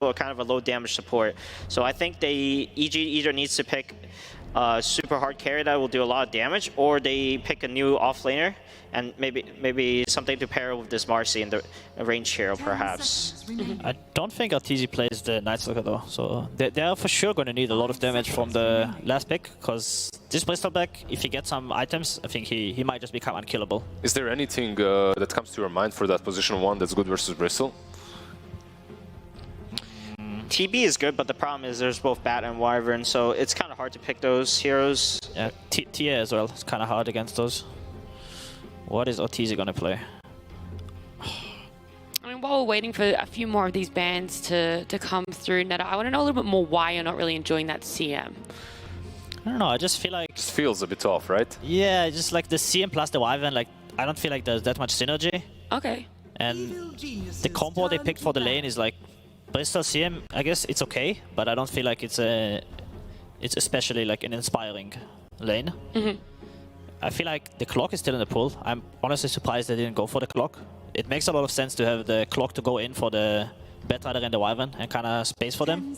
kind of a low damage support. So I think EG either needs to pick a super hard carry that will do a lot of damage, or they pick a new offlaner and maybe something to pair with this Marcy and the range hero perhaps. I don't think RTZ plays the Night Stalker though, so they are for sure going to need a lot of damage from the last pick, because this Bristleback, if he gets some items, I think he might just become unkillable. Is there anything that comes to your mind for that position 1 that's good versus Bristle? TB is good, but the problem is there's both Bat and Wyvern, so it's kind of hard to pick those heroes. Yeah, TA as well, it's kind of hard against those. What is Ortiz going to play? I mean, while we're waiting for a few more of these bans to come through, Netta, I want to know a little bit more why you're not really enjoying that CM. I don't know, I just feel like... It just feels a bit off, right? Yeah, just like the CM plus the Wyvern, like, I don't feel like there's that much synergy. Okay. And the combo they picked for the lane is like, Bristol CM, I guess it's okay, but I don't feel like it's especially like an inspiring lane. I feel like the clock is still in the pool. I'm honestly surprised they didn't go for the clock. It makes a lot of sense to have the clock to go in for the Batrider and the Wyvern and kind of space for them.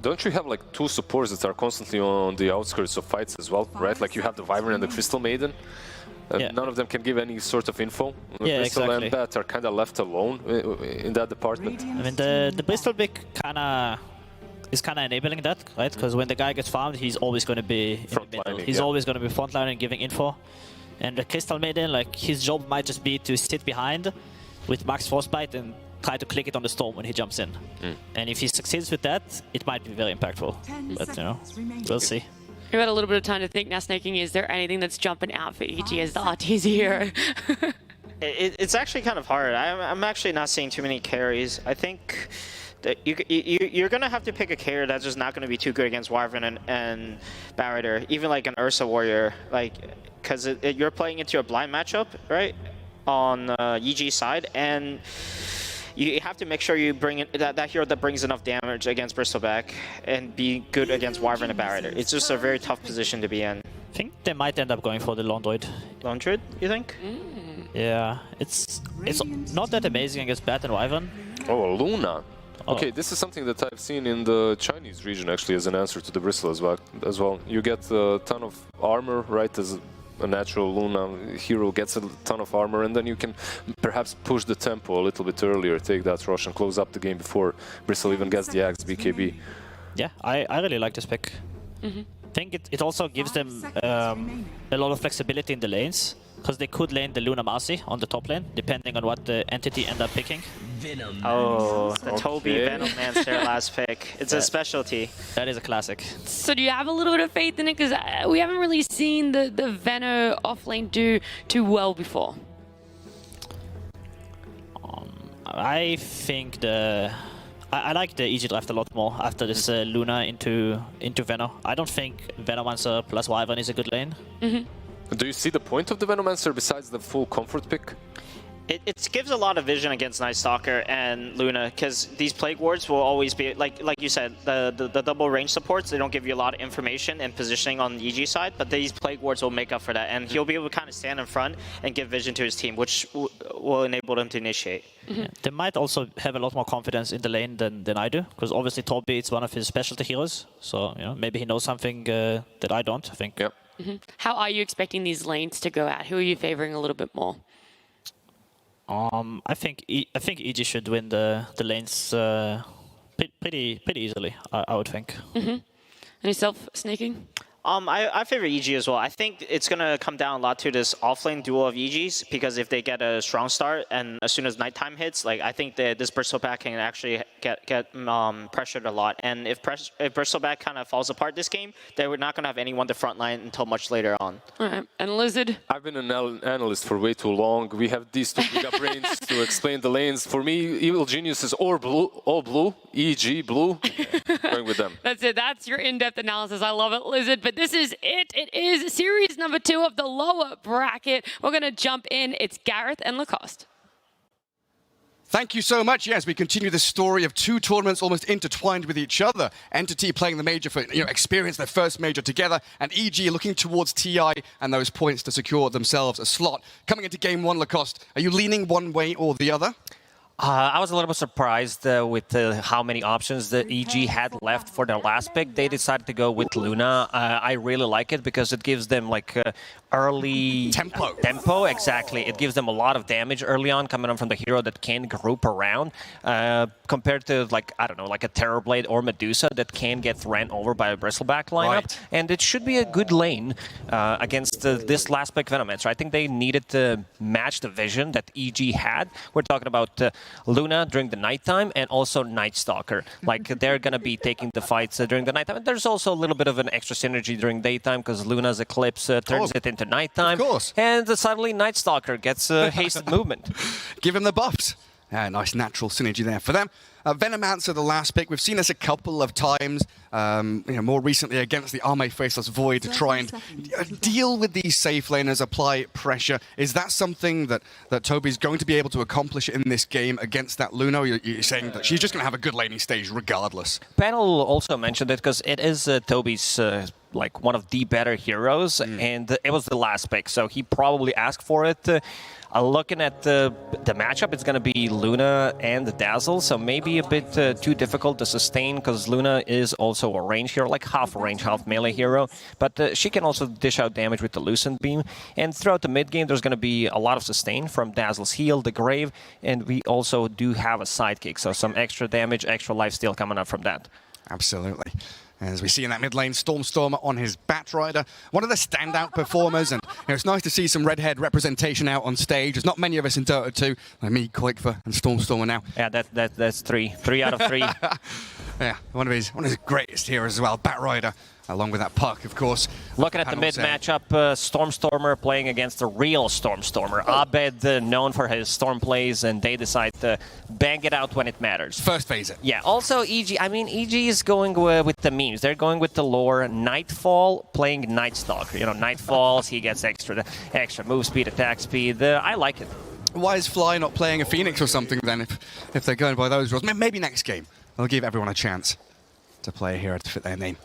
Don't you have like 2 supports that are constantly on the outskirts of fights as well, right? Like you have the Wyvern and the Crystal Maiden. Yeah. None of them can give any sort of info. Yeah, Bristol exactly. and Bat are kind of left alone in that department. I mean, the Bristol pick is kind of enabling that, right? Because when the guy gets farmed, he's always going to be in the middle. He's always going to be frontlining and giving info. And the Crystal Maiden, like, his job might just be to sit behind with Max Frostbite and try to click it on the storm when he jumps in. And if he succeeds with that, it might be very impactful. But, you know, we'll see. You've had a little bit of time to think now, Snaking. Is there anything that's jumping out for EG as the RTZ hero? It's actually kind of hard. I'm actually not seeing too many carries. I think that you're going to have to pick a carry that's just not going to be too good against Wyvern and Batrider, even like an Ursa Warrior, like, because you're playing into a blind matchup, right, on EG side, and you have to make sure you bring in that hero that brings enough damage against Bristleback and be good against Wyvern and Batrider. It's just a very tough position to be in. I think they might end up going for the Lone Druid. Lone Druid, you think? Yeah, it's not that amazing against Bat and Wyvern. Oh, Luna. Okay, this is something that I've seen in the Chinese region actually as an answer to the Bristle as well. You get a ton of armor, right, as a natural Luna hero gets a ton of armor, and then you can perhaps push the tempo a little bit earlier, take that rush and close up the game before Bristle even gets the Axe BKB. Yeah, I really like this pick. I think it also gives them a lot of flexibility in the lanes, because they could lane the Luna Marcy on the top lane, depending on what the entity end up picking. Oh, the Toby Venom Man's their last pick. It's a specialty. That is a classic. So do you have a little bit of faith in it? Because we haven't really seen the Veno offlane do too well before. I think I like the EG draft a lot more after this Luna into Veno. I don't think Venomancer plus Wyvern is a good lane. Do you see the point of the Venomancer besides the full comfort pick? It gives a lot of vision against Night Stalker and Luna, because these Plague Wards will always be, like you said, the double range supports, they don't give you a lot of information and positioning on the EG side, but these Plague Wards will make up for that, and he'll be able to kind of stand in front and give vision to his team, which will enable them to initiate. Yeah. They might also have a lot more confidence in the lane than I do, because obviously Toby is one of his specialty heroes, so you know, maybe he knows something that I don't, I think. Yep. How are you expecting these lanes to go out? Who are you favoring a little bit more? I think EG should win the lanes pretty easily. I would think. And yourself, Snaking? I favor EG as well. I think it's going to come down a lot to this offlane duel of EGs, because if they get a strong start and as soon as nighttime hits, like, I think that this Bristleback can actually get pressured a lot. And if Bristleback kind of falls apart this game, they're not going to have anyone to frontline until much later on. All right. And Lizard? I've been an analyst for way too long. We have these two big up brains to explain the lanes. For me, Evil Genius is all blue, EG blue. Going with them. That's it. That's your in-depth analysis. I love it, Lizard. But this is it. It is series number 2 of the lower bracket. We're going to jump in. It's Gareth and Lacoste. Thank you so much. Yes, we continue the story of 2 tournaments almost intertwined with each other. Entity playing the major for experience their first major together, and EG looking towards TI and those points to secure themselves a slot. Coming into game 1, Lacoste, are you leaning one way or the other? I was a little bit surprised with how many options the EG had left for their last pick. They decided to go with Luna. I really like it because it gives them like early tempo. Exactly. It gives them a lot of damage early on coming on from the hero that can group around compared to like, I don't know, like a Terrorblade or Medusa that can get ran over by a Bristleback lineup. Right. And it should be a good lane against this last pick Venomancer. I think they needed to match the vision that EG had. We're talking about Luna during the nighttime and also Night Stalker. Like they're going to be taking the fights during the nighttime. And there's also a little bit of an extra synergy during daytime because Luna's Eclipse turns it into nighttime. Of course. And suddenly Night Stalker gets hasted movement. Give him the buffs. Nice natural synergy there for them. Venomancer, the last pick. We've seen this a couple of times, more recently against the Arme Faceless Void to try and deal with these safe laners, apply pressure. Is that something that Toby's going to be able to accomplish in this game against that Luna? You're saying that she's just going to have a good laning stage regardless. Panel also mentioned it because it is Toby's like one of the better heroes, and it was the last pick, so he probably asked for it. Looking at the matchup, it's going to be Luna and Dazzle, so maybe a bit too difficult to sustain because Luna is also a range hero, like half range, half melee hero, but she can also dish out damage with the Lucent Beam. And throughout the mid game, there's going to be a lot of sustain from Dazzle's heal, the Grave, and we also do have a sidekick, so some extra damage, extra lifesteal coming up from that. Absolutely. As we see in that mid lane, Stormstormer on his Batrider, one of the standout performers, and it's nice to see some redhead representation out on stage. There's not many of us in Dota 2, like me, Koikfa, and Stormstormer now. Yeah, that's three out of three. Yeah, one of his greatest heroes as well, Batrider, along with that puck, of course. Looking at the mid matchup, Stormstormer playing against the real Stormstormer. Abed, known for his storm plays, and they decide to bang it out when it matters. First phase it. Yeah, also EG, EG is going with the memes. They're going with the lore. Nightfall playing Night Stalker. Night falls, he gets extra move speed, attack speed. I like it. Why is Fly not playing a Phoenix or something then, if they're going by those rules? Maybe next game. They'll give everyone a chance to play a hero to fit their name.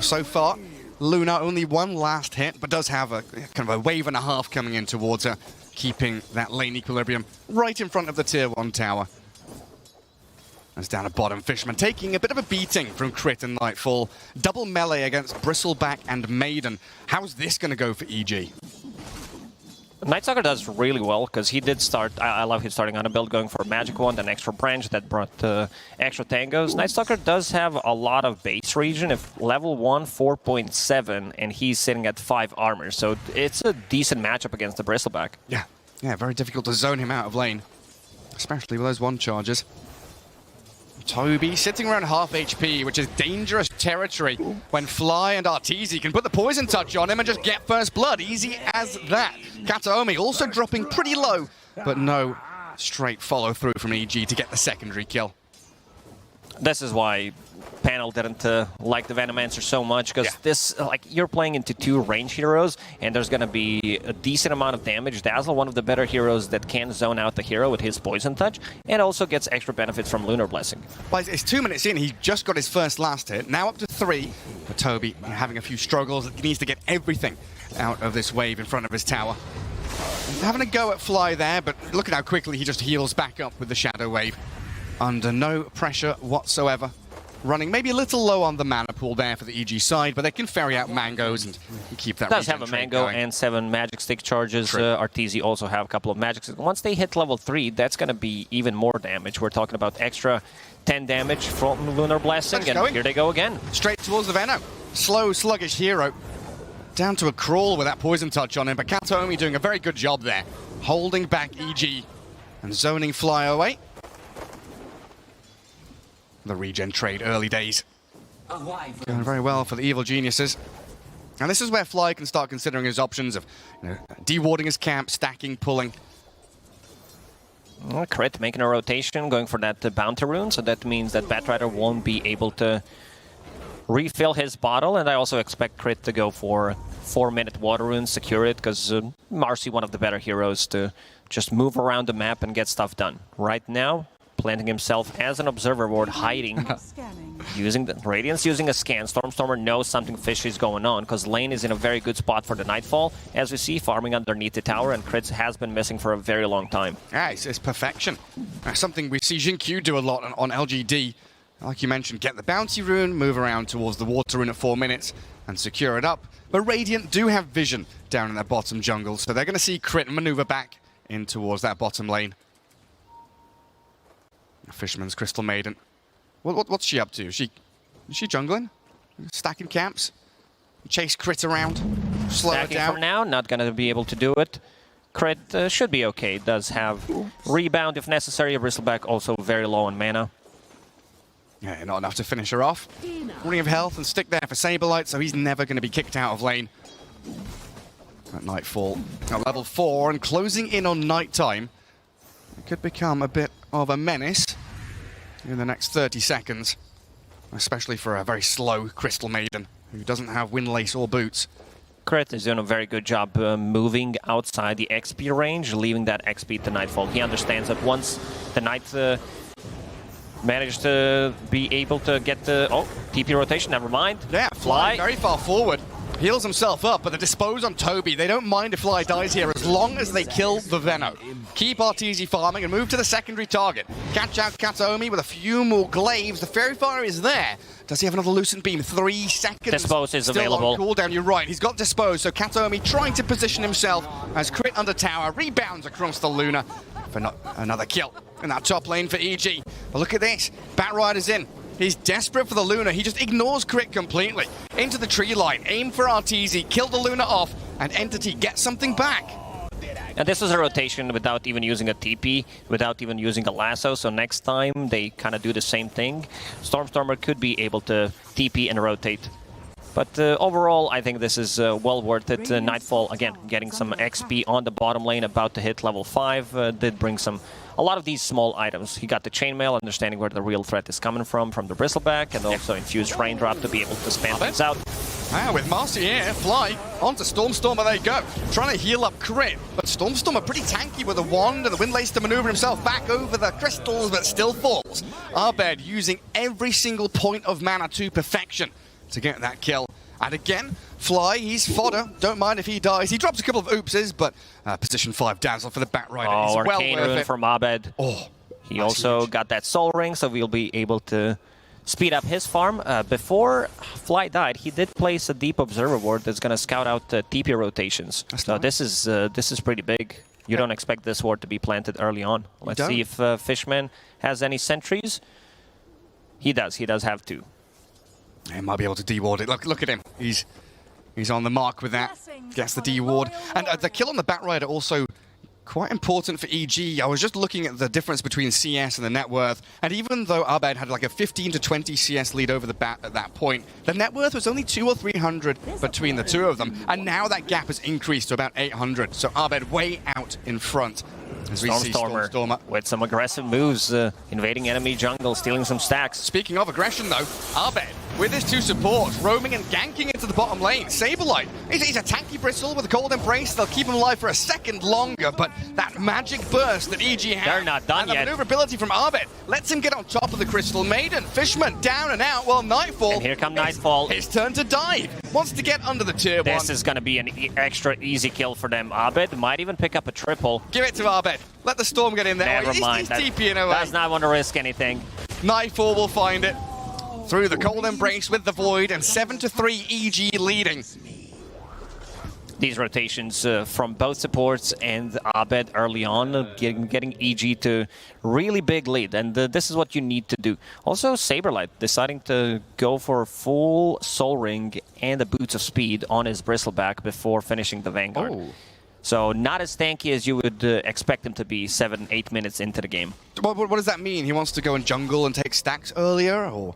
So far, Luna only one last hit, but does have a kind of a wave and a half coming in towards her, keeping that lane equilibrium right in front of the tier 1 tower. As down at bottom, Fishman taking a bit of a beating from Crit and Nightfall. Double melee against Bristleback and Maiden. How's this going to go for EG? Nightstalker does really well because he did start. I love his starting on a build, going for a magic wand, an extra branch that brought extra tangos. Nightstalker does have a lot of base region. If level 1, 4.7, and he's sitting at 5 armor, so it's a decent matchup against the Bristleback. Yeah, very difficult to zone him out of lane, especially with those 1 charges. Toby sitting around half HP, which is dangerous territory when Fly and Arteezy can put the poison touch on him and just get first blood. Easy as that. Kataomi also dropping pretty low, but no straight follow through from EG to get the secondary kill. This is why Panel didn't like the Venomancer so much, because this, you're playing into 2 range heroes, and there's going to be a decent amount of damage. Dazzle, one of the better heroes that can zone out the hero with his Poison Touch, and also gets extra benefits from Lunar Blessing. Well, it's 2 minutes in, he just got his first last hit, now up to 3. But Toby having a few struggles, he needs to get everything out of this wave in front of his tower. He's having a go at Fly there, but look at how quickly he just heals back up with the Shadow Wave. Under no pressure whatsoever. Running maybe a little low on the mana pool there for the EG side, but they can ferry out mangoes and keep that. Does have a mango going. And 7 magic stick charges. Arteezy also have a couple of magic sticks. Once they hit level 3, that's going to be even more damage. We're talking about extra 10 damage from Lunar Blessing, and here they go again. Straight towards the Venom. Slow, sluggish hero. Down to a crawl with that poison touch on him, but Kataomi doing a very good job there. Holding back EG and zoning Fly away. The regen trade, early days. Going very well for the Evil Geniuses. And this is where Fly can start considering his options of dewarding his camp, stacking, pulling. Crit making a rotation, going for that bounty rune, so that means that Batrider won't be able to refill his bottle, and I also expect Crit to go for 4-minute water rune, secure it, because Marcy, one of the better heroes to just move around the map and get stuff done. Right now, planting himself as an observer ward, hiding Radiant's using a scan. Stormstormer knows something fishy is going on because lane is in a very good spot for the Nightfall. As we see, farming underneath the tower, and Crits has been missing for a very long time. Yeah, it's perfection. Something we see Xingqiu do a lot on LGD. Like you mentioned, get the bounty rune, move around towards the water rune at 4 minutes, and secure it up. But Radiant do have vision down in their bottom jungle, so they're going to see Crit maneuver back in towards that bottom lane. Fisherman's Crystal Maiden. What's she up to? Is she jungling? Stacking camps? Chase Crit around? Slow it Stacking down? for now, not going to be able to do it. Crit should be okay. Does have rebound if necessary. Bristleback also very low on mana. Yeah, not enough to finish her off. Ring of Health and stick there for Saberlight, so he's never going to be kicked out of lane. At Nightfall at level 4 and closing in on nighttime. It could become a bit of a menace in the next 30 seconds, especially for a very slow Crystal Maiden who doesn't have Windlace or boots. Crit is doing a very good job moving outside the XP range, leaving that XP to Nightfall. He understands that once the Night managed to be able to get the... Oh, TP rotation, never mind. Yeah, Fly very far forward. Heals himself up, but the dispose on Toby. They don't mind if Fly dies here as long as they kill the Veno. Keep Arteezy farming and move to the secondary target. Catch out Kataomi with a few more glaives. The Fairy Fire is there. Does he have another Lucent Beam? 3 seconds. Dispose is still available. On cooldown, you're right. He's got Dispose, so Kataomi trying to position himself as Crit under tower. Rebounds across the Luna for another kill in that top lane for EG. But look at this. Batrider's in. He's desperate for the Luna. He just ignores Crit completely. Into the tree line, aim for Arteezy, kill the Luna off, and Entity gets something back. And this is a rotation without even using a TP, without even using a lasso, so next time they kind of do the same thing. Stormstormer could be able to TP and rotate. But overall, I think this is well worth it. Nightfall, again, getting some XP on the bottom lane, about to hit level 5, did bring a lot of these small items. He got the chainmail, understanding where the real threat is coming from the Bristleback, and also infused raindrop to be able to spam things out. With Marcy here, Fly onto Stormstormer they go. Trying to heal up Crit, but Stormstormer pretty tanky with a wand and the Windlace to maneuver himself back over the crystals, but still falls. Abed using every single point of mana to perfection to get that kill. And again, Fly, he's fodder. Don't mind if he dies. He drops a couple of oopses, but position 5 dazzle for the Batrider. Oh, well Arcane Rune from Abed. Oh, he also huge. got that Soul Ring, so we'll be able to speed up his farm. Before Fly died, he did place a Deep Observer ward that's going to scout out TP rotations. So this is pretty big. You don't expect this ward to be planted early on. Let's see if Fishman has any sentries. He does. He does have 2. He might be able to deward it. Look at him. He's on the mark with that. Gets the deward. And the kill on the Batrider also quite important for EG. I was just looking at the difference between CS and the net worth. And even though Abed had like a 15 to 20 CS lead over the Bat at that point, the net worth was only 200 or 300 between the two of them. And now that gap has increased to about 800. So Abed way out in front. As we see Stormstormer with some aggressive moves, invading enemy jungle, stealing some stacks. Speaking of aggression though, Abed with his 2 supports, roaming and ganking into the bottom lane. Saberlight, he's a tanky Bristle with a Cold Embrace. They'll keep him alive for a second longer, but that magic burst that EG has, they're not done yet. And the maneuverability from Abed lets him get on top of the Crystal Maiden. Fishman down and out, well, Nightfall. And here come Nightfall. His turn to dive. Wants to get under the tier 1. This is going to be an extra easy kill for them. Abed might even pick up a triple. Give it to Abed. Let the Storm get in there. Never mind. He's TPing away. Does not want to risk anything. Nightfall will find it. Through the Cold Embrace with the Void, and 7-3 EG leading. These rotations from both supports and Abed early on, getting EG to really big lead, and this is what you need to do. Also, Saberlight deciding to go for a full Soul Ring and the Boots of Speed on his Bristleback before finishing the Vanguard. Oh. So not as tanky as you would expect him to be 7-8 minutes into the game. What does that mean? He wants to go in jungle and take stacks earlier, or?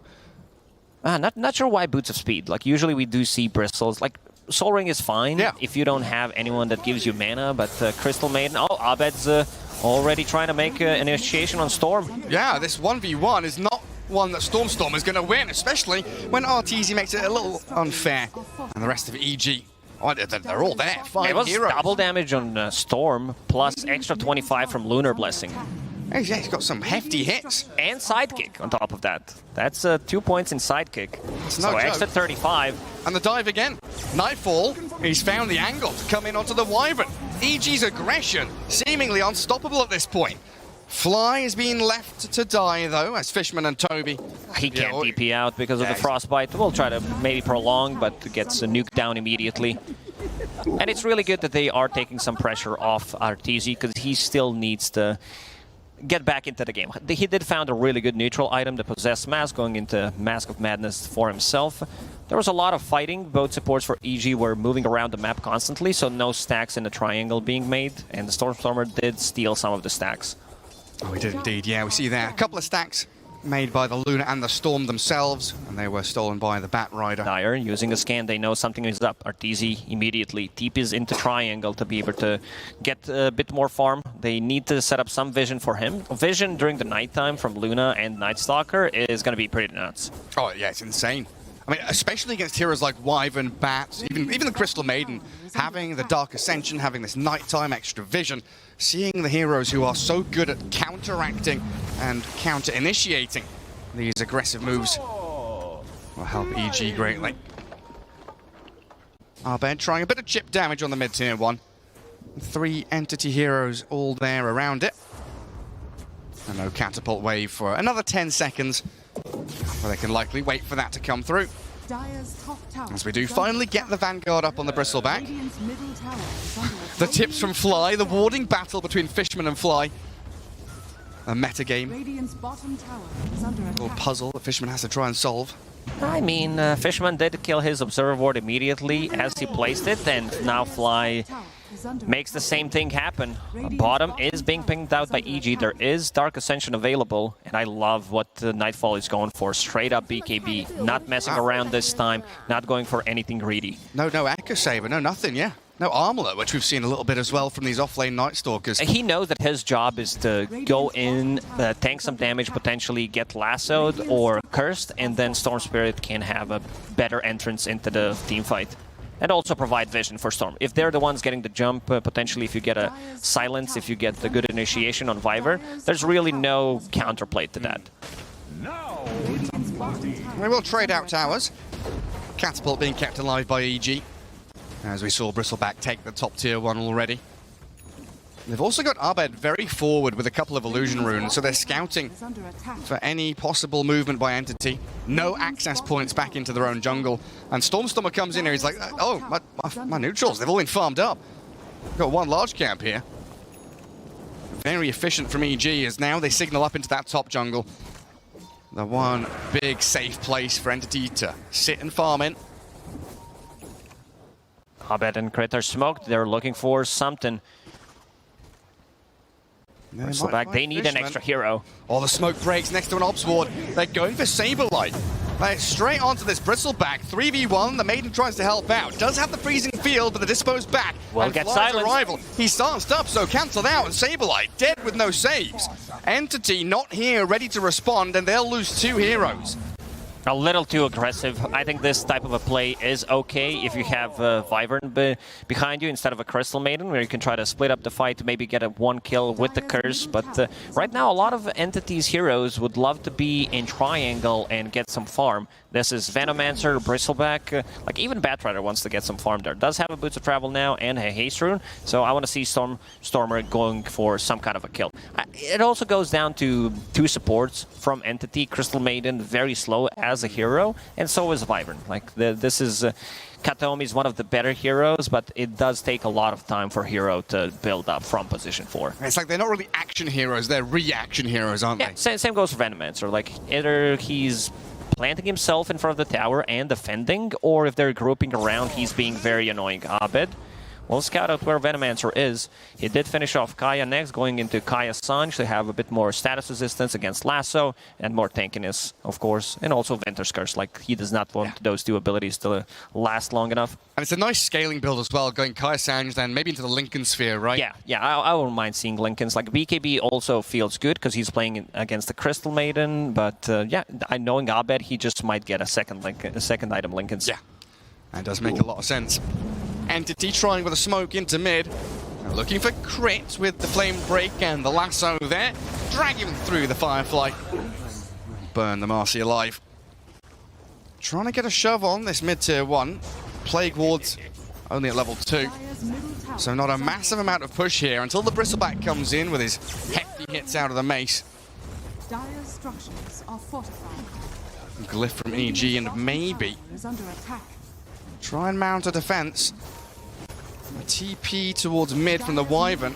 Not sure why Boots of Speed. Like, usually we do see Bristles. Like, Soul Ring is fine if you don't have anyone that gives you mana, but Crystal Maiden... Oh, Abed's already trying to make an initiation on Storm. Yeah, this 1v1 is not one that Storm is going to win, especially when Arteezy makes it a little unfair. And the rest of EG, oh, they're all there. 5 it was heroes. Double damage on Storm, plus extra 25 from Lunar Blessing. He's got some hefty hits. And sidekick on top of that. That's 2 points in sidekick. No so extra joke. 35. And the dive again. Nightfall, he's found the angle to come in onto the Wyvern. EG's aggression, seemingly unstoppable at this point. Fly is being left to die, though, as Fishman and Toby. He can't DP out because of the frostbite. We'll try to maybe prolong, but gets nuked down immediately. And it's really good that they are taking some pressure off Arteezy, because he still needs to get back into the game. He did found a really good neutral item, the Possessed Mask, going into Mask of Madness for himself. There was a lot of fighting. Both supports for EG were moving around the map constantly, so no stacks in the triangle being made, and the Stormstormer did steal some of the stacks. Oh, he did indeed, yeah, we see there. A couple of stacks made by the Luna and the Storm themselves, and they were stolen by the Bat Rider. Dire, using a scan, they know something is up. Arteezy immediately TPs into triangle to be able to get a bit more farm. They need to set up some vision for him. Vision during the nighttime from Luna and Night Stalker is going to be pretty nuts. Oh, yeah, it's insane. I mean, especially against heroes like Wyvern, Bat, even the Crystal Maiden, having the Dark Ascension, having this nighttime extra vision, seeing the heroes who are so good at counteracting and counter-initiating these aggressive moves will help EG greatly. Arbed trying a bit of chip damage on the mid-tier one. 3 entity heroes all there around it. And no catapult wave for another 10 seconds. Well, they can likely wait for that to come through. As we do finally get the Vanguard up on the Bristleback. The tips from Fly, the warding battle between Fishman and Fly. A meta game. Little puzzle that Fishman has to try and solve. I mean, Fishman did kill his Observer Ward immediately as he placed it, and now Fly makes the same thing happen. Bottom is being pinged out by EG. There is Dark Ascension available, and I love what Nightfall is going for. Straight up BKB, not messing around this time, not going for anything greedy. No Echo Saber, no nothing, yeah. No Armlet, which we've seen a little bit as well from these offlane Night Stalkers. He knows that his job is to go in, tank some damage, potentially get lassoed or cursed, and then Storm Spirit can have a better entrance into the team fight. And also provide vision for Storm. If they're the ones getting the jump, potentially if you get a silence, if you get the good initiation on Viver, there's really no counterplay to that. We will trade out towers. Catapult being kept alive by EG. As we saw Bristleback take the top tier one already. They've also got Arbed very forward with a couple of illusion runes, so they're scouting for any possible movement by entity. No access points back into their own jungle. And Stormstormer comes in here, he's like, oh, my neutrals, they've all been farmed up. Got one large camp here. Very efficient from EG, as now they signal up into that top jungle. The one big safe place for entity to sit and farm in. Arbed and Crit are smoked, they're looking for something. Back. They need an extra hero. Oh, the smoke breaks next to an Ops Ward. They're going for Saberlight. They're straight onto this Bristleback. 3v1, the Maiden tries to help out. Does have the freezing field, but the disposed back. Well, get silenced. Arrival. He starts up, so cancelled out, and Saberlight dead with no saves. Entity not here, ready to respond, and they'll lose 2 heroes. A little too aggressive. I think this type of a play is okay if you have Wyvern behind you instead of a Crystal Maiden, where you can try to split up the fight to maybe get a 1 kill with the curse. But right now, a lot of Entity's heroes would love to be in triangle and get some farm. This is Venomancer, Bristleback, like even Batrider wants to get some farm there. Does have a Boots of Travel now and a Haste Rune, so I want to see Stormer going for some kind of a kill. It also goes down to 2 supports from Entity. Crystal Maiden, very slow as a hero, and so is Wyvern. Like, this is... Kataomi is one of the better heroes, but it does take a lot of time for hero to build up from position 4. It's like they're not really action heroes, they're reaction heroes, aren't they? Same goes for Venomancer. Like, either he's planting himself in front of the tower and defending, or if they're grouping around, he's being very annoying. Abed, we'll scout out where Venomancer is. He did finish off Kaya next, going into Kaya Sanj to have a bit more status resistance against Lasso, and more tankiness, of course, and also Venter's Curse. Like, he does not want those 2 abilities to last long enough. And it's a nice scaling build as well, going Kaya Sanj, then maybe into the Lincoln Sphere, right? Yeah, I wouldn't mind seeing Lincolns. Like, BKB also feels good, because he's playing against the Crystal Maiden, but yeah, knowing Abed, he just might get a second item Lincolns. Yeah, that does make a lot of sense. Entity trying with a smoke into mid. Looking for crits with the flame break and the lasso there. drag him through the Firefly. Burn the Marcy alive. Trying to get a shove on this mid-tier 1. Plague Ward's only at level 2. So not a massive amount of push here until the Bristleback comes in with his hefty hits out of the mace. Dire's structures are fortified. Glyph from EG and maybe Is under attack. try and mount a defense. A TP towards mid from the Wyvern.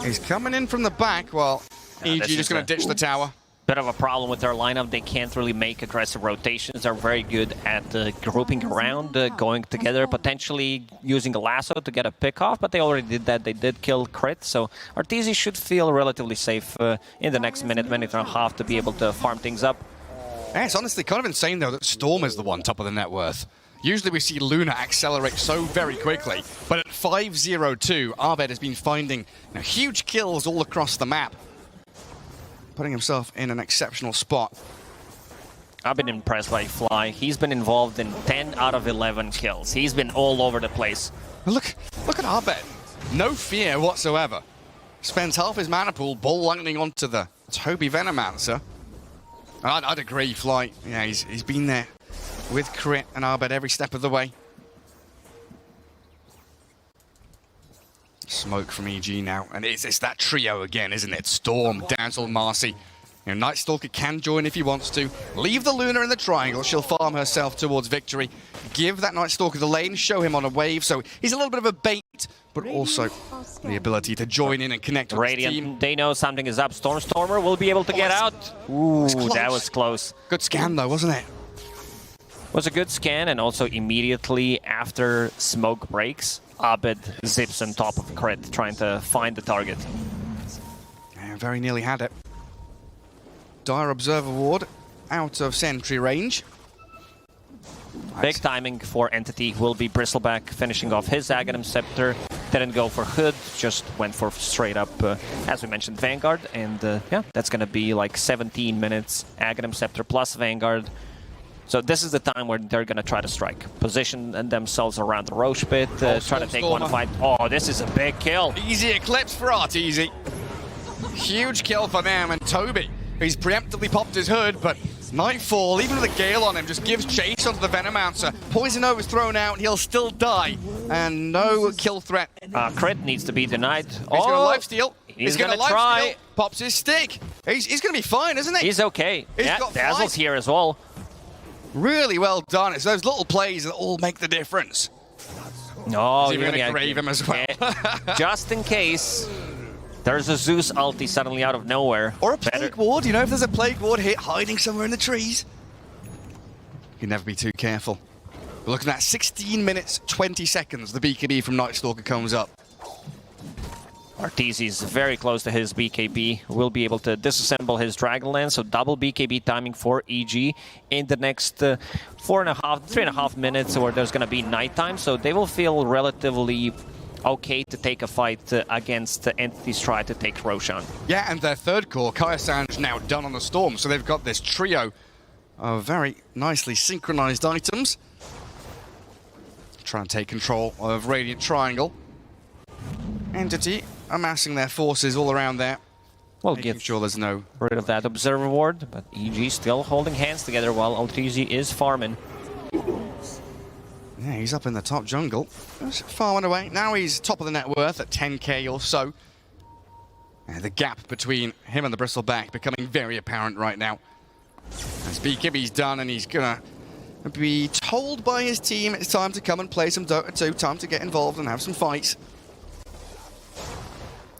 He's coming in from the back while EG just going to ditch the tower. Bit of a problem with their lineup. They can't really make aggressive rotations. They're very good at grouping around, going together, potentially using a lasso to get a pick off, but they already did that. They did kill Crit, so Arteezy should feel relatively safe in the next minute and a half to be able to farm things up. Yeah, it's honestly kind of insane though that Storm is the one top of the net worth. Usually we see Luna accelerate so very quickly, but at 5-0-2, Abed has been finding huge kills all across the map, putting himself in an exceptional spot. I've been impressed by Fly. He's been involved in 10 out of 11 kills. He's been all over the place. Look at Abed. No fear whatsoever. Spends half his mana pool ball lightning onto the Toby Venomancer. I'd agree, Fly. Yeah, he's been there with Crit and Abed every step of the way. Smoke from EG now, and it's that trio again, isn't it? Storm, Dazzle, Marcy. Night Stalker can join if he wants to. Leave the Luna in the triangle. She'll farm herself towards victory. Give that Night Stalker the lane, show him on a wave, so he's a little bit of a bait, but also the ability to join in and connect with Radiant, his team. they know something is up. Stormstormer will be able to get out. Ooh, that was close. Good scan though, wasn't it? Was a good scan, and also immediately after smoke breaks, Abed zips on top of Crit, trying to find the target. Yeah, very nearly had it. Dire Observer Ward out of sentry range. Big timing for Entity will be Bristleback finishing off his Aghanim Scepter. Didn't go for Hood, just went for straight up, as we mentioned, Vanguard. And yeah, that's going to be like 17 minutes, Aghanim Scepter plus Vanguard. So this is the time where they're going to try to strike. Position themselves around the Roche pit, try to take one fight. Oh, this is a big kill. Easy Eclipse for Arteezy. Huge kill for them, and Toby, he's preemptively popped his hood, but Nightfall, even with a Gale on him, just gives chase onto the Venomancer. Poison Oak is thrown out, and he'll still die, and no kill threat. Crit needs to be denied. He's going to lifesteal. He's going to try. Pops his stick. He's going to be fine, isn't he? He's okay. Yeah, Dazzle's here as well. Really well done. It's those little plays that all make the difference. No, you're going to grave him as well. Just in case there's a Zeus ulti suddenly out of nowhere. Or a Plague Ward. You know, if there's a Plague Ward hit hiding somewhere in the trees. You can never be too careful. We're looking at 16 minutes, 20 seconds. The BKB from Night Stalker comes up. Arteezy is very close to his BKB. Will be able to disassemble his Dragonlance, so double BKB timing for EG in the next 3.5 minutes, where there's going to be nighttime, so they will feel relatively okay to take a fight against Entity's try to take Roshan. Yeah, and their third core, Kaya-san's now done on the Storm, so they've got this trio of very nicely synchronized items. Trying to take control of Radiant Triangle. Entity amassing their forces all around there. We'll making sure there's no rid of that Observer Ward, but EG still holding hands together while Arteezy is farming. Yeah, he's up in the top jungle. Just farming away. Now he's top of the net worth at 10k or so. And the gap between him and the Bristleback becoming very apparent right now. As BKB's done, and he's gonna be told by his team it's time to come and play some Dota 2, time to get involved and have some fights.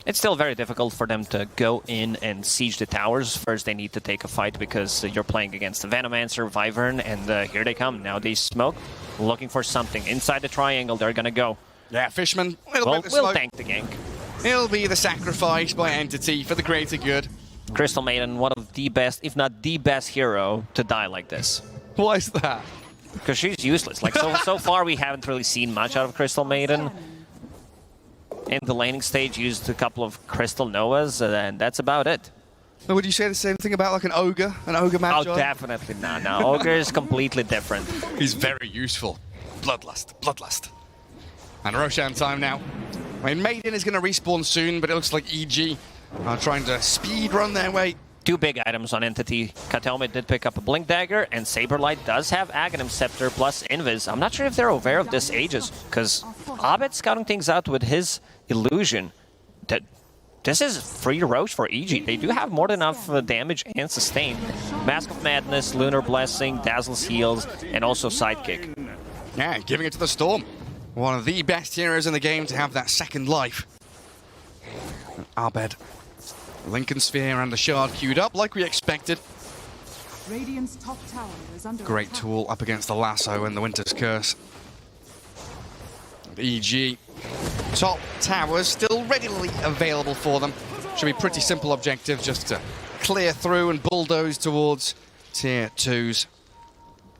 It's still very difficult for them to go in and siege the towers. First, they need to take a fight because you're playing against the Venomancer, Wyvern, and here they come. Now they smoke, looking for something. Inside the triangle, they're going to go. Yeah, Fishman will tank the gank. He'll be the sacrifice by Entity for the greater good. Crystal Maiden, one of the best, if not the best hero to die like this. Why is that? Because she's useless. Like so far, we haven't really seen much out of Crystal Maiden. In the laning stage, used a couple of Crystal Noahs, and that's about it. Would you say the same thing about like an Ogre match? Oh, definitely not. No, Ogre is completely different. He's very useful. Bloodlust. And Roshan time now. I mean, Maiden is going to respawn soon, but it looks like EG are trying to speed run their way. Two big items on Entity. Kataomi did pick up a Blink Dagger, and Saberlight does have Aghanim Scepter plus Invis. I'm not sure if they're aware of this Aegis, because Abed scouting things out with his Illusion. This is free roach for EG. They do have more than enough damage and sustain. Mask of Madness, Lunar Blessing, Dazzle's Heals, and also Sidekick. Yeah, giving it to the Storm. One of the best heroes in the game to have that second life. Abed. Lincoln Sphere and the Shard queued up like we expected. Radiant's top tower is under Great attack. tool up against the Lasso and the Winter's Curse. EG. Top towers still readily available for them. Should be pretty simple objective just to clear through and bulldoze towards tier 2s.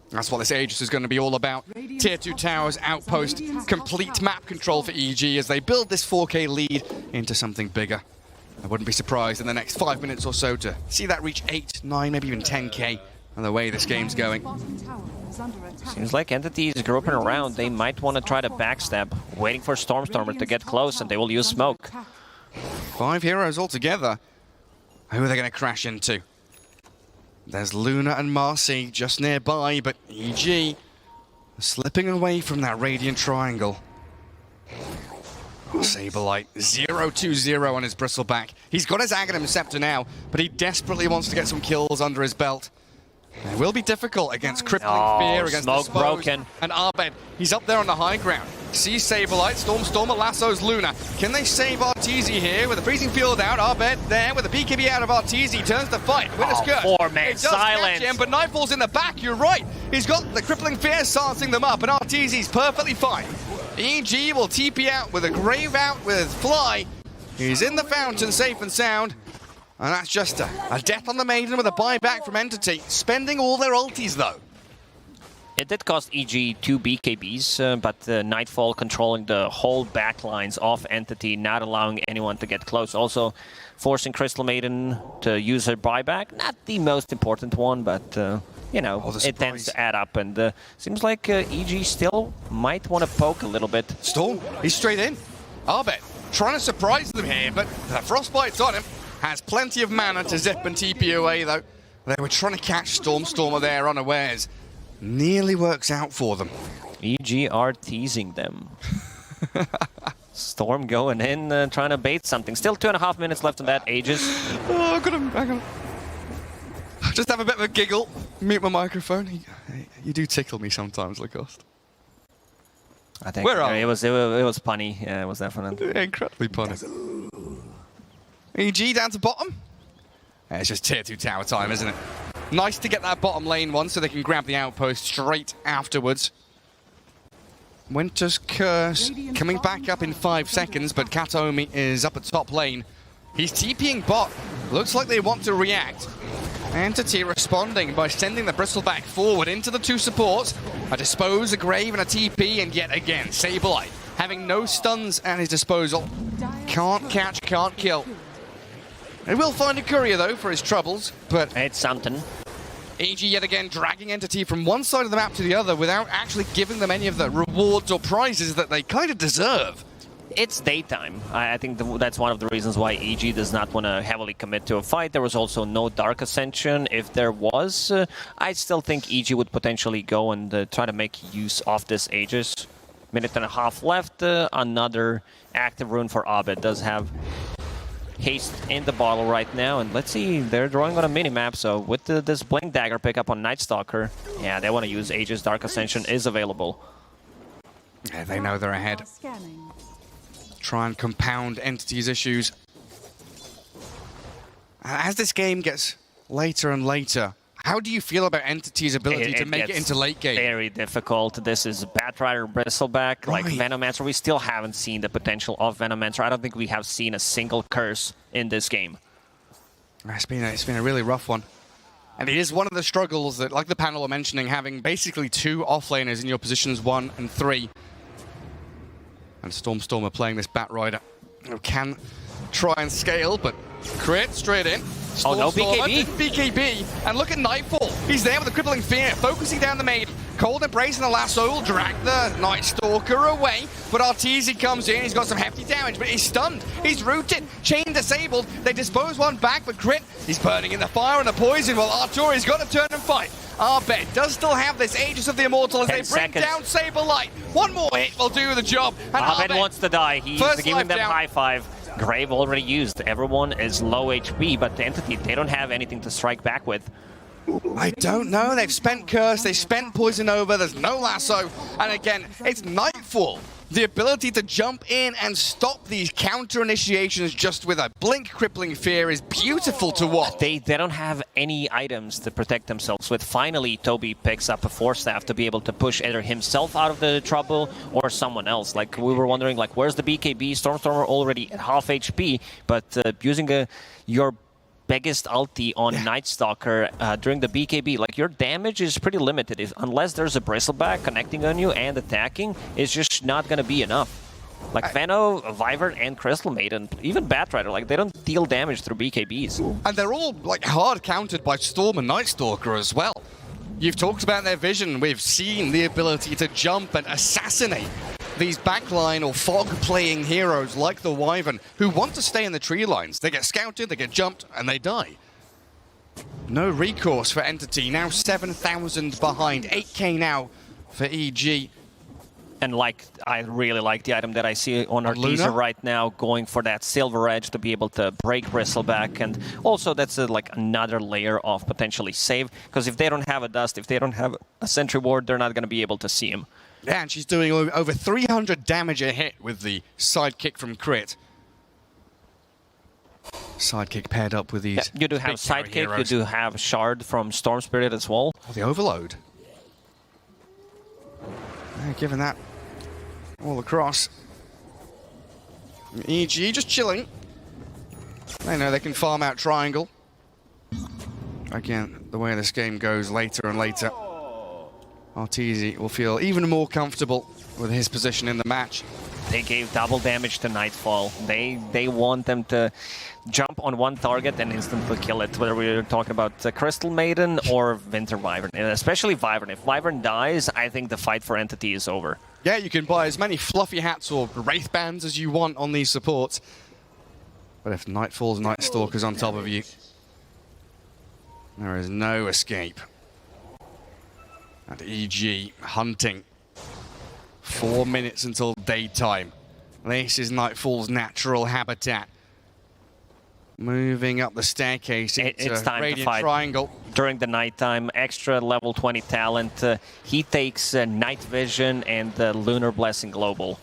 That's what this Aegis is going to be all about. Tier 2 towers, outpost, complete map control for EG as they build this 4K lead into something bigger. I wouldn't be surprised in the next 5 minutes or so to see that reach 8, 9, maybe even 10K and the way this game's going. Bottom tower is under attack. Seems like Entity is groping around. They might want to try to backstab, waiting for Stormstormer to get close, and they will use smoke. 5 heroes altogether. Who are they going to crash into? There's Luna and Marcy just nearby, but EG slipping away from that Radiant Triangle. Saberlight 0-2-0 on his Bristleback. He's got his Aghanim Scepter now, but he desperately wants to get some kills under his belt. It will be difficult against Crippling Fear, against smoke Dispose, broken. and Abed. He's up there on the high ground. Sees Saberlight, Stormer lassos Luna. Can they save Arteezy here with the Freezing Field out? Abed there with the BKB out of Arteezy, turns the fight. Winner's Curse. 4-man It does silence. catch him, but Nightfall's in the back, you're right. He's got the Crippling Fear silencing them up, and Arteezy's perfectly fine. EG will TP out with a Grave out with Fly. He's in the fountain, safe and sound. And that's just a death on the Maiden with a buyback from Entity. Spending all their ultis, though. It did cost EG 2 BKBs, but Nightfall controlling the whole backlines of Entity, not allowing anyone to get close. Also forcing Crystal Maiden to use her buyback. Not the most important one, but, you know, it tends to add up. And seems like EG still might want to poke a little bit. Storm, he's straight in. Abed trying to surprise them here, but the Frostbite's on him. Has plenty of mana to zip and TP away, though. They were trying to catch Stormer there unawares. Nearly works out for them. EG are teasing them. Storm going in, trying to bait something. Still 2.5 minutes left on that Aegis. Oh, I gotta just have a bit of a giggle. Mute my microphone. You do tickle me sometimes, Lacoste. I think Where are it was punny. Yeah, it was definitely. Incredibly punny. EG down to bottom. It's just tier 2 tower time, isn't it? Nice to get that bottom lane one so they can grab the outpost straight afterwards. Winter's Curse coming back up in 5 seconds, but Kataomi is up at top lane. He's TPing bot. Looks like they want to react. Entity responding by sending the Bristleback forward into the 2 supports. A Dispose, a Grave, and a TP, and yet again, Saberlight having no stuns at his disposal. Can't catch, can't kill. He will find a courier, though, for his troubles, but It's something. EG yet again dragging Entity from one side of the map to the other without actually giving them any of the rewards or prizes that they kind of deserve. It's daytime. I think that's one of the reasons why EG does not want to heavily commit to a fight. There was also no Dark Ascension. If there was, I still think EG would potentially go and try to make use of this Aegis. 1.5 minutes left. Another active rune for Abed. Does have haste in the bottle right now, and let's see, they're drawing on a mini-map, so with this Blink Dagger pickup on Night Stalker, yeah, they want to use Aegis. Dark Ascension is available. Yeah, they know they're ahead. Scanning. Try and compound Entity's issues. As this game gets later and later, how do you feel about Entity's ability to make it into late game? Very difficult. This is Batrider, Bristleback, like Venomancer. We still haven't seen the potential of Venomancer. I don't think we have seen a single curse in this game. It's been a really rough one. And it is one of the struggles that, like the panel were mentioning, having basically 2 offlaners in your positions 1 and 3. And Stormer playing this Batrider, who can try and scale, but crit straight in. Oh no, BKB! BKB, and look at Nightfall. He's there with the Crippling Fear, focusing down the Maiden. Cold Embrace and the lasso will drag the Night Stalker away, but Arteezy comes in, he's got some hefty damage, but he's stunned, he's rooted, chain disabled, they dispose one back, but Crit, he's burning in the fire and the poison, while Arturi's got to turn and fight. Arbed does still have this Aegis of the Immortal as they bring down Saberlight. One more hit will do the job. And Arbed wants to die, he's giving them down. high five. Grave already used, everyone is low HP, but the Entity, they don't have anything to strike back with. I don't know. They've spent Curse, they've spent Poison Over, there's no lasso. And again, it's Nightfall. The ability to jump in and stop these counter initiations just with a blink crippling fear is beautiful to watch. They don't have any items to protect themselves with. Finally, Toby picks up a Force Staff to be able to push either himself out of the trouble or someone else. Like, we were wondering, like, where's the BKB? Stormstormer already at half HP, but using your biggest ulti on Night Stalker during the BKB, like, your damage is pretty limited. Unless there's a Bristleback connecting on you and attacking, it's just not going to be enough. Like Veno, Wyvern, and Crystal Maiden, even Batrider, like, they don't deal damage through BKBs. And they're all, like, hard countered by Storm and Night Stalker as well. You've talked about their vision. We've seen the ability to jump and assassinate these backline or fog-playing heroes like the Wyvern who want to stay in the tree lines. They get scouted, they get jumped, and they die. No recourse for Entity. Now 7,000 behind. 8k now for EG. And like, I really like the item that I see on Arteezy right now, going for that Silver Edge to be able to break Bristleback, and also that's like another layer of potentially save, because if they don't have a Dust, if they don't have a Sentry Ward, they're not going to be able to see him. Yeah, and she's doing over 300 damage a hit with the sidekick from Crit. Sidekick paired up with these. Yeah, you do have sidekick, heroes. you do have Shard from Storm Spirit as well. Oh, the Overload. Yeah, given that all across. EG just chilling. They know they can farm out Triangle. Again, the way this game goes later and later. Arteezy will feel even more comfortable with his position in the match. They gave double damage to Nightfall. They want them to jump on one target and instantly kill it, whether we're talking about Crystal Maiden or Winter Wyvern, and especially Wyvern. If Wyvern dies, I think the fight for Entity is over. Yeah, you can buy as many fluffy hats or Wraith Bands as you want on these supports. But if Nightfall's Night Stalker's on top of you, there is no escape. And EG hunting. 4 minutes until daytime. This is Nightfall's natural habitat. Moving up the staircase into it's time Radiant to fight. Triangle. During the nighttime, extra level 20 talent. He takes Night Vision and Lunar Blessing Global.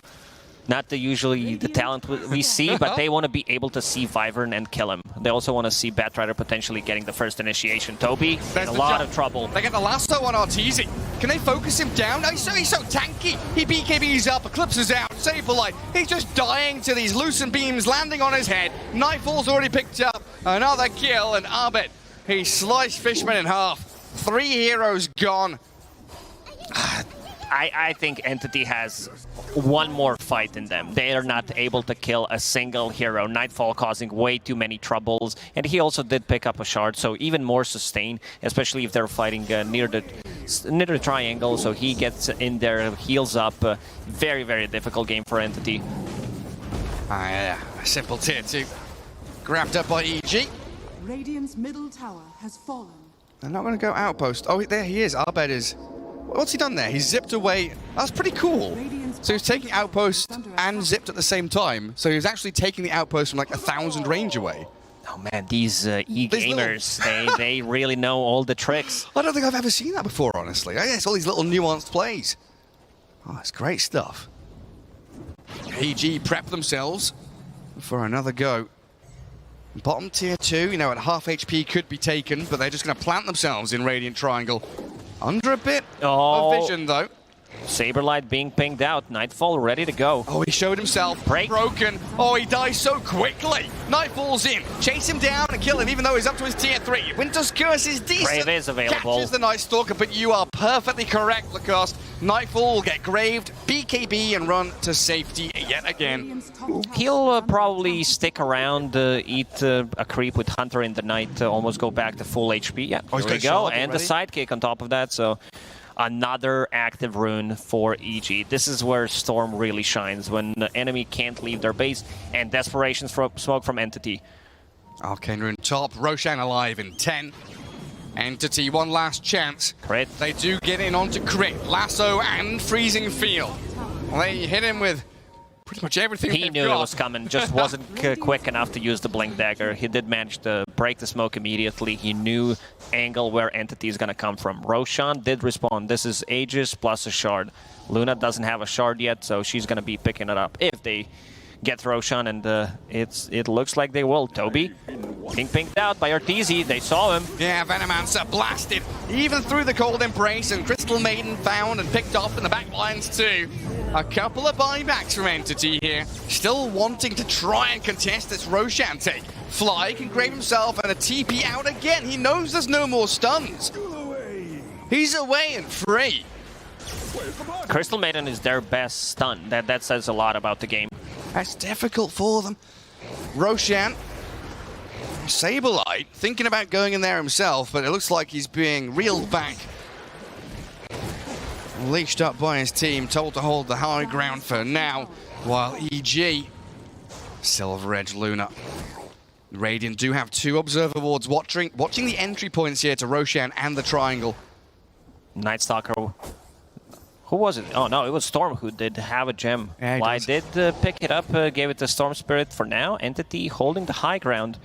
Not usually the talent we see, but they want to be able to see Wyvern and kill him. They also want to see Batrider potentially getting the first initiation. Toby in a lot of trouble. They get the lasso on Arteezy. Can they focus him down? He's so tanky. He BKBs up, Eclipses out, Saberlight. He's just dying to these Lucent Beams landing on his head. Nightfall's already picked up another kill, and Arbed, he sliced Fishman in half. 3 heroes gone. I think Entity has one more fight in them. They are not able to kill a single hero. Nightfall causing way too many troubles, and he also did pick up a shard, so even more sustain, especially if they're fighting near the triangle. So he gets in there, heals up. Very, very difficult game for Entity. Yeah, a simple tier 2. Grabbed up by EG. Radiant's middle tower has fallen. They're not going to go outpost. Oh, there he is. Arbed is... What's he done there? He zipped away. That's pretty cool. So he was taking outpost and zipped at the same time. So he was actually taking the outpost from like 1,000 range away. Oh man, these e-gamers, they really know all the tricks. I don't think I've ever seen that before, honestly. Yeah, it's all these little nuanced plays. Oh, it's great stuff. EG prep themselves for another go. Bottom tier 2, you know, at half HP could be taken, but they're just going to plant themselves in Radiant Triangle. Under a bit of vision, though. Saberlight being pinged out. Nightfall ready to go. Oh, he showed himself. Break. Broken. Oh, he dies so quickly. Nightfall's in. Chase him down and kill him, even though he's up to his tier 3. Winter's Curse is decent. Grave is available. Catches the Night Stalker, but you are perfectly correct, Lacoste. Nightfall will get graved, BKB, and run to safety yet again. He'll probably stick around, eat a creep with Hunter in the night, almost go back to full HP. Yeah, there we go. And the sidekick on top of that, so another active rune for EG. This is where Storm really shines, when the enemy can't leave their base, and Desperation Smoke from Entity. Arcane Rune top, Roshan alive in 10. Entity, one last chance. Crit. They do get in onto crit, lasso and freezing field. They hit him with pretty much everything. He knew it was coming, just wasn't quick enough to use the Blink Dagger. He did manage to break the smoke immediately. He knew angle where Entity is going to come from. Roshan did respond. This is Aegis plus a shard. Luna doesn't have a shard yet, so she's going to be picking it up if they get Roshan, and it looks like they will. Toby being pinked out by Arteezy. They saw him. Yeah, Venomancer blasted even through the Cold Embrace, and Crystal Maiden found and picked off in the back lines too. A couple of buybacks from Entity here, still wanting to try and contest this Roshan take. Fly can grave himself and a TP out again. He knows there's no more stuns. He's away and free. Crystal Maiden is their best stun. That says a lot about the game. That's difficult for them. Roshan, Saberlight, thinking about going in there himself, but it looks like he's being reeled back. Leashed up by his team, told to hold the high ground for now, while EG, Silver Edge Luna. Radiant do have 2 Observer Wards watching the entry points here to Roshan and the Triangle. Night Stalker. Who was it? Oh no, it was Storm who did have a gem. Yeah, I did pick it up, gave it to Storm Spirit for now. Entity holding the high ground.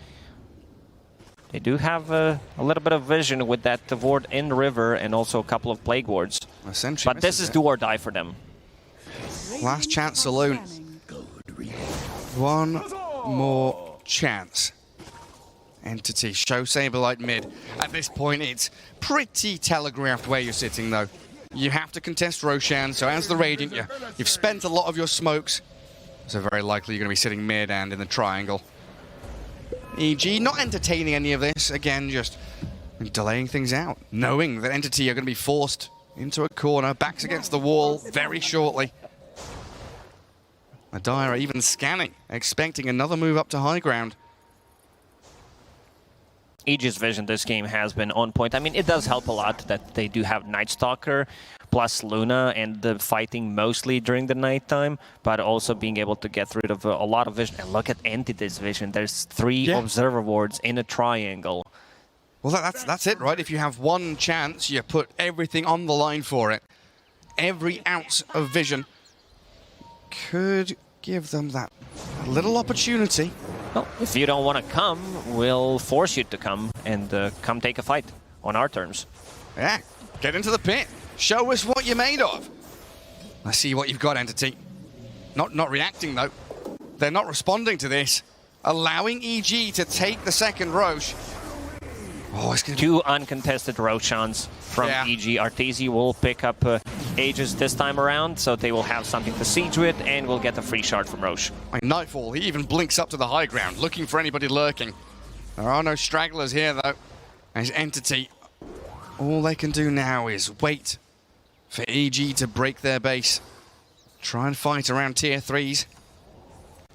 They do have a little bit of vision with that ward in the river and also a couple of Plague Wards. But this is do or die for them. Last chance saloon. One more chance. Entity, show Saberlight mid. At this point, it's pretty telegraphed where you're sitting, though. You have to contest Roshan, so as the Radiant, you've spent a lot of your smokes. So very likely you're going to be sitting mid and in the triangle. EG not entertaining any of this. Again, just delaying things out. Knowing that Entity are going to be forced into a corner, backs against the wall very shortly. Adira even scanning, expecting another move up to high ground. EG's vision this game has been on point. I mean, it does help a lot that they do have Night Stalker plus Luna and the fighting mostly during the nighttime, but also being able to get rid of a lot of vision. And look at Entity's vision. There's 3 Observer Wards in a triangle. Well, that's it, right? If you have one chance, you put everything on the line for it. Every ounce of vision could give them that little opportunity. Well, if you don't want to come, we'll force you to come and come take a fight on our terms. Yeah, get into the pit. Show us what you're made of. Let's see what you've got, Entity. Not reacting, though. They're not responding to this. Allowing EG to take the second Roche. Oh, it's gonna be 2 uncontested Roshans from EG. Arteezy will pick up Aegis this time around, so they will have something to siege with, and we'll get a free shard from Roche. Like Nightfall, he even blinks up to the high ground, looking for anybody lurking. There are no stragglers here, though. As Entity, all they can do now is wait for EG to break their base. Try and fight around tier 3s.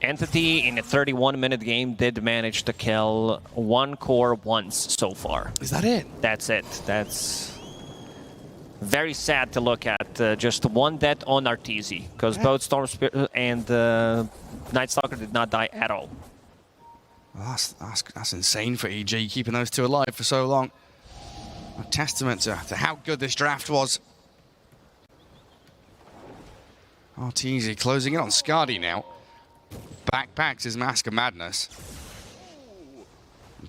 Entity, in a 31-minute game, did manage to kill 1 core once so far. Is that it? That's it. That's very sad to look at. Just 1 death on Arteezy, because both Storm Spirit and Night Stalker did not die at all. Well, that's insane for EG, keeping those 2 alive for so long. A testament to how good this draft was. Arteezy closing in on Skadi now. Backpacks his Mask of Madness.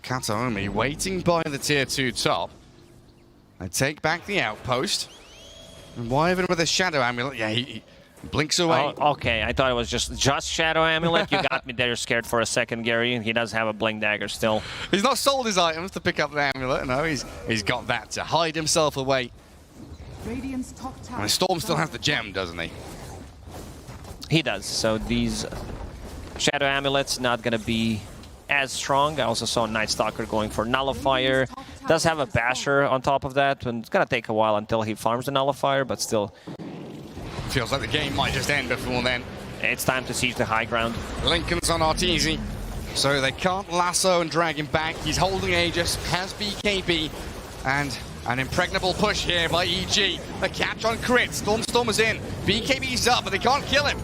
Kataomi waiting by the tier 2 top. They take back the outpost. And Wyvern with a Shadow Amulet. Yeah, he blinks away. Oh, okay, I thought it was just Shadow Amulet. You got me there scared for a second, Gary. He does have a Blink Dagger still. He's not sold his items to pick up the amulet. No, he's got that to hide himself away. Radiant's top tower. And Storm still has the gem, doesn't he? He does. So these Shadow Amulets not going to be as strong. I also saw Night Stalker going for Nullifier. Does have a Basher on top of that, and it's going to take a while until he farms the Nullifier, but still. Feels like the game might just end before then. It's time to siege the high ground. Lincoln's on Arteezy, so they can't lasso and drag him back. He's holding Aegis, has BKB, and An impregnable push here by EG. The catch on crit. Storm's in. BKB's up, but they can't kill him.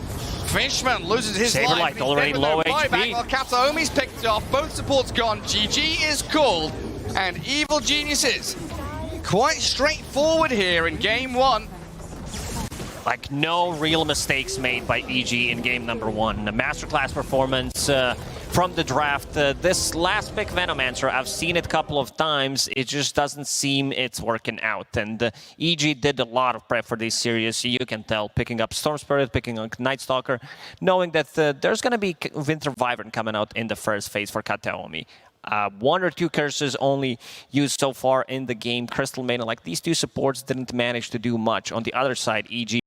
Fishman loses his Saberlight life. already low HP. While Kataomi's picked off. Both supports gone. GG is called. And Evil Geniuses quite straightforward here in game one. Like, no real mistakes made by EG in game number one. A masterclass performance from the draft. This last pick Venomancer, I've seen it a couple of times. It just doesn't seem it's working out. And EG did a lot of prep for this series. You can tell, picking up Storm Spirit, picking up Night Stalker, knowing that there's going to be Winter Wyvern coming out in the first phase for Kataomi. 1 or 2 curses only used so far in the game. Crystal Maiden, like these two supports didn't manage to do much. On the other side, EG